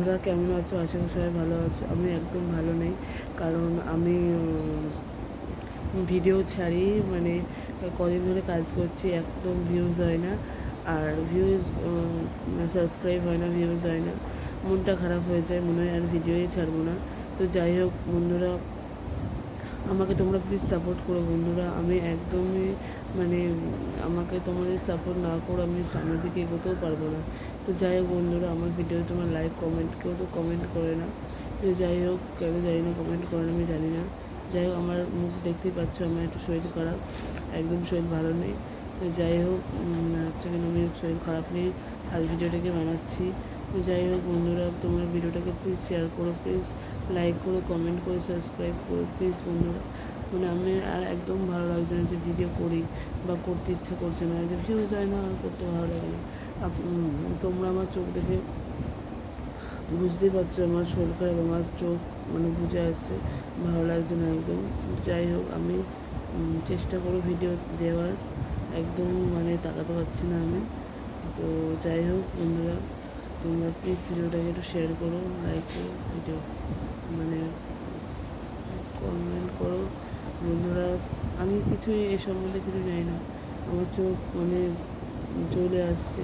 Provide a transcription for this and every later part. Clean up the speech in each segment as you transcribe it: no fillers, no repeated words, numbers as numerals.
বন্ধুরা কেমন আছো? আশা করি সবাই ভালো আছো। আমি একদম ভালো নেই, কারণ আমি ভিডিও ছাড়ি, মানে কদিন ধরে কাজ করছি, একদম ভিউজ হয় না, আর সাবস্ক্রাইব হয় না, ভিউজ হয় না। মনটা খারাপ হয়ে যায়, মনে হয় আর ভিডিওই ছাড়বো না। তো যাই হোক বন্ধুরা, আমাকে তোমরা প্লিজ সাপোর্ট করো বন্ধুরা। আমি একদমই মানে আমাকে তোমাদের সাপোর্ট না করো আমি সামনের দিকে এগোতেও পারবো না। তো যাই হোক বন্ধুরা, আমার ভিডিও তোমার লাইক কমেন্ট, কেউ তো কমেন্ট করে না। তো যাই হোক, কেন জানি না কমেন্ট করে না, আমি জানি না। যাই হোক, আমার মুখ দেখতেই পাচ্ছ, আমার একটু শরীর খারাপ, একদম শরীর ভালো নেই। তো যাই হোক, হচ্ছে কেন আমি শরীর খারাপ নেই, আজ ভিডিওটাকে বানাচ্ছি। তো যাই হোক বন্ধুরা, তোমরা ভিডিওটাকে প্লিজ শেয়ার করো, প্লিজ লাইক করো, কমেন্ট করো, সাবস্ক্রাইব করো প্লিজ বন্ধুরা। মানে আমি আর একদম ভালো লাগছে না যে ভিডিও করি বা করতে ইচ্ছা করছে না, যে ভিউজ হয় না, আর করতে ভালো লাগে না। তোমরা আমার চোখ দেখে বুঝতেই পারছো আমার শরীর খারাপ, আমার চোখ মানে বুঝে আসছে, ভালো লাগছে না একদম। যাই হোক, আমি চেষ্টা করো ভিডিও দেওয়ার, একদম মানে তাকাতে পারছি না আমি। তো যাই হোক বন্ধুরা, তোমরা প্লিজ ভিডিওটাকে একটু শেয়ার করো, লাইক করো, ভিডিও মানে কমেন্ট করো বন্ধুরা। আমি কিছুই এ সম্বন্ধে কিছু জানি না, আমার চোখ মানে চলে আসছে,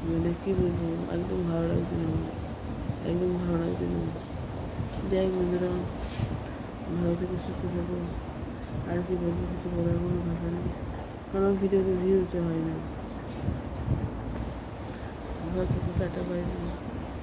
মানে কী বলবো, একদম ভালো লাগছে না আমার, একদম ভালো লাগছে না। যাই হোক বন্ধুরা, ভালো থেকে সুস্থ থাকো। আর কি বলবো, কিছু বলার কোনো ভাষা নেই, কারণ আমার ভিডিওতে ভিউজে হয় না। ভালো থাকো, টাটা, বাই।